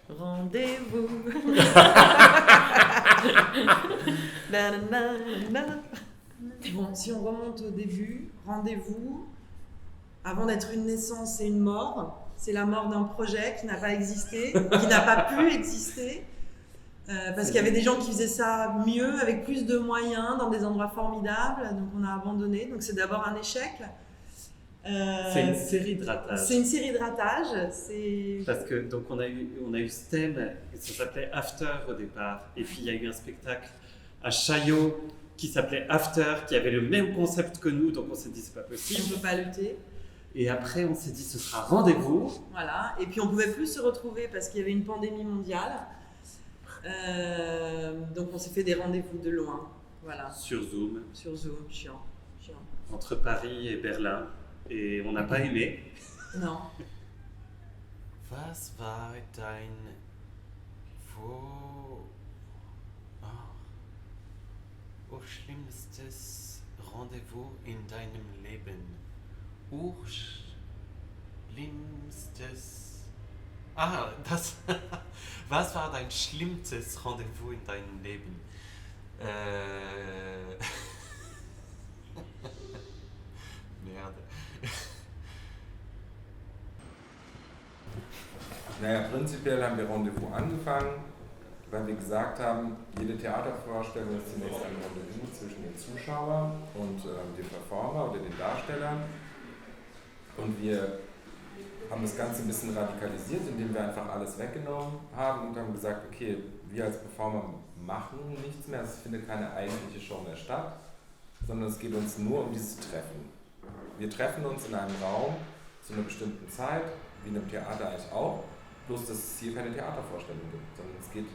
Rendez-vous. Bon, si on remonte au début, rendez-vous, avant d'être une naissance et une mort, c'est la mort d'un projet qui n'a pas existé, qui n'a pas pu exister, parce qu'il y avait des gens qui faisaient ça mieux, avec plus de moyens, dans des endroits formidables, donc on a abandonné. Donc c'est d'abord un échec. C'est une série de ratages. C'est une série de ratages. Parce que donc on a eu ce thème, ça s'appelait After au départ, et puis il y a eu un spectacle à Chaillot qui s'appelait After, qui avait le même concept que nous, donc on s'est dit c'est pas possible. On ne peut pas lutter. Et après on s'est dit ce sera rendez-vous. Voilà, et puis on ne pouvait plus se retrouver parce qu'il y avait une pandémie mondiale. Donc on s'est fait des rendez-vous de loin. Voilà. Sur Zoom. Sur Zoom, chiant. Entre Paris et Berlin. Et on n'a pas aimé. Non. Was war dein schlimmstes Rendezvous in deinem Leben? Schlimmstes. Das. Was war dein schlimmstes Rendezvous in deinem Leben? Merde. Naja, prinzipiell haben wir Rendezvous angefangen, weil wir gesagt haben, jede Theatervorstellung ist zunächst ein Rendezvous zwischen den Zuschauern und dem Performer oder den Darstellern. Und wir haben das Ganze ein bisschen radikalisiert, indem wir einfach alles weggenommen haben und haben gesagt, okay, wir als Performer machen nichts mehr, es findet keine eigentliche Show mehr statt, sondern es geht uns nur um dieses Treffen. Wir treffen uns in einem Raum zu einer bestimmten Zeit, wie in einem Theater eigentlich auch, bloß dass es hier keine Theatervorstellung gibt, sondern es geht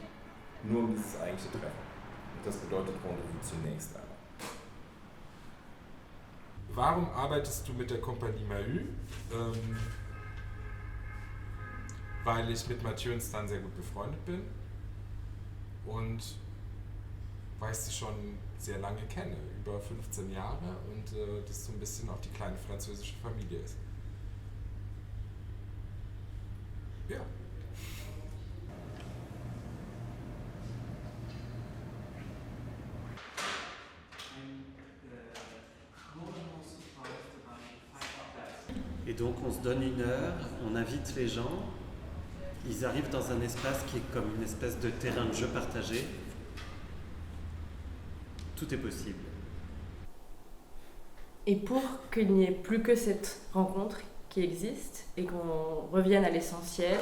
nur um dieses eigentliche Treffen. Und das bedeutet Rendezvous zunächst einmal. Warum arbeitest du mit der Kompanie Mahü? Weil ich mit Mathieu und Stan sehr gut befreundet bin und weil ich sie schon sehr lange kenne, über 15 Jahre, und das so ein bisschen auch die kleine französische Familie ist. Ja. Et donc on se donne une heure, on invite les gens, ils arrivent dans un espace qui est comme une espèce de terrain de jeu partagé. Tout est possible. Et pour qu'il n'y ait plus que cette rencontre qui existe et qu'on revienne à l'essentiel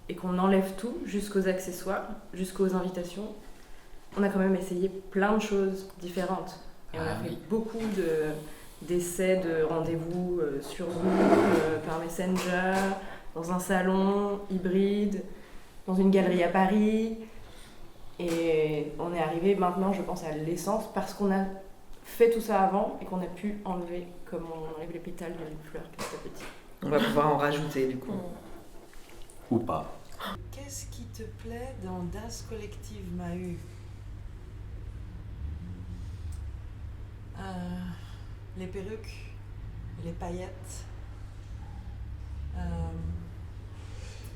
et qu'on enlève tout jusqu'aux accessoires, jusqu'aux invitations, on a quand même essayé plein de choses différentes. Et on a fait beaucoup d'essais de rendez-vous sur Zoom, par Messenger, dans un salon hybride, dans une galerie à Paris. Et on est arrivé maintenant, je pense, à l'essence parce qu'on a fait tout ça avant et qu'on a pu enlever, comme on enlève les pétales d'une fleur petit à petit. On va pouvoir en rajouter du coup. Ou pas. Qu'est-ce qui te plaît dans Das Collective Mahü? Les perruques, les paillettes,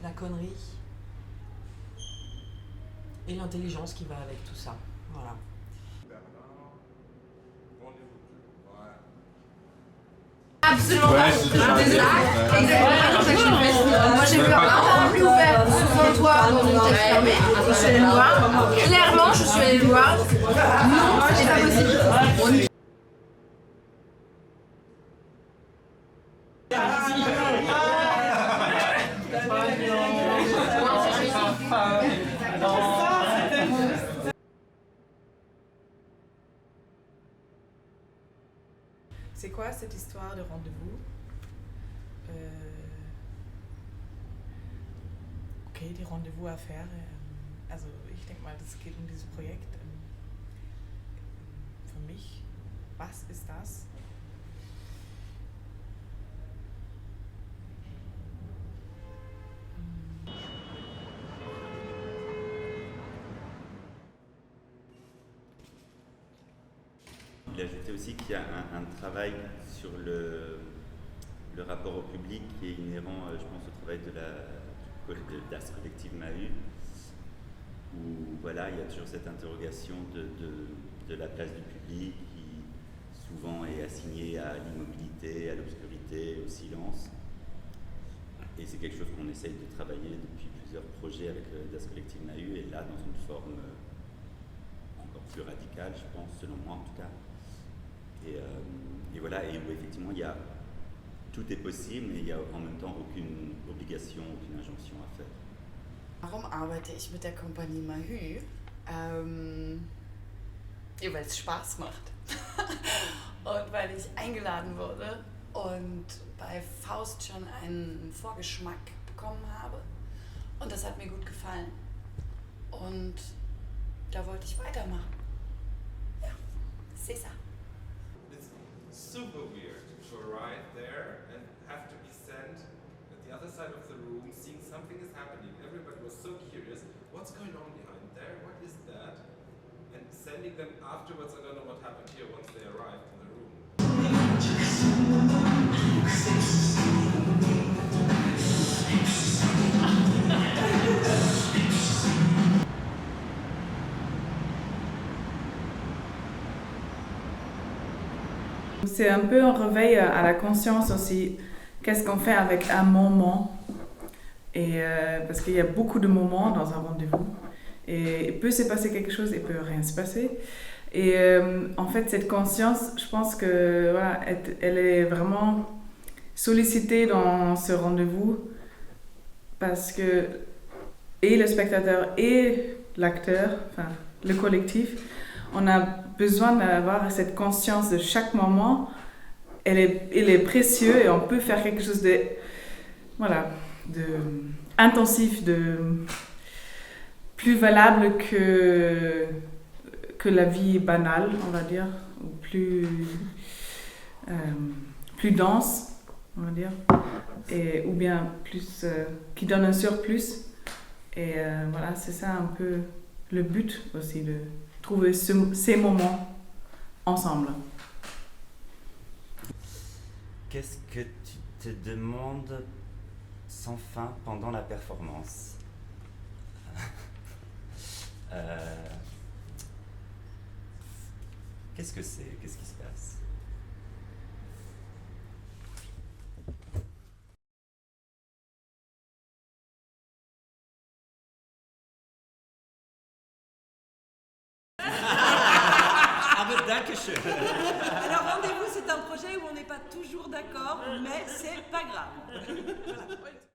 la connerie et l'intelligence qui va avec tout ça. Voilà. Absolument pas. Exactement comme ça que je me fais. Moi j'ai peur un peu plus ouvert devant toi dans une tête fermée. Je suis allée le voir. Clairement, je suis allée le voir. Non, c'est pas possible. C'est quoi cette histoire de rendez-vous? Okay, die Rendezvous à faire. Also ich denke mal, es geht um dieses Projekt. Für mich, was ist das? Il a ajouté aussi qu'il y a un travail sur le rapport au public qui est inhérent, je pense, au travail de la d'Ars Collective Mahut, où voilà, il y a toujours cette interrogation de la place du public qui souvent est assignée à l'immobilité, à l'obscurité, au silence. Et c'est quelque chose qu'on essaye de travailler depuis plusieurs projets avec Das Collective Mahut, et là dans une forme encore plus radicale, je pense, selon moi en tout cas. Et voilà, et où effectivement tout est possible, mais il n'y a en même temps aucune obligation, aucune injonction à faire. Warum arbeite ich mit der Kompanie Mahut? Ja, weil es Spaß macht. Und weil ich eingeladen wurde und bei Faust schon einen Vorgeschmack bekommen habe. Und das hat mir gut gefallen. Und da wollte ich weitermachen. Ja, c'est ça. It's super weird to arrive there and have to be sent at the other side of the room, seeing something is happening. Everybody was so curious. What's going on behind there? What is that? And sending them afterwards, I don't know what happened here once they arrived in the room. C'est un peu un réveil à la conscience aussi. Qu'est-ce qu'on fait avec un moment? Et parce qu'il y a beaucoup de moments dans un rendez-vous. Et il peut se passer quelque chose, il peut rien se passer. Et en fait, cette conscience, je pense que voilà, elle est vraiment sollicitée dans ce rendez-vous parce que et le spectateur et l'acteur, enfin le collectif, on a besoin d'avoir cette conscience de chaque moment. Il est précieux et on peut faire quelque chose de intensif, de plus valable que la vie banale, on va dire, ou plus dense, on va dire, ou bien plus qui donne un surplus. Et voilà, c'est ça un peu le but aussi, de trouver ces moments ensemble. Qu'est-ce que tu te demandes sans fin pendant la performance? Qu'est-ce que c'est? Qu'est-ce qui se passe? Alors rendez-vous, c'est un projet où on n'est pas toujours d'accord, mais c'est pas grave. Voilà.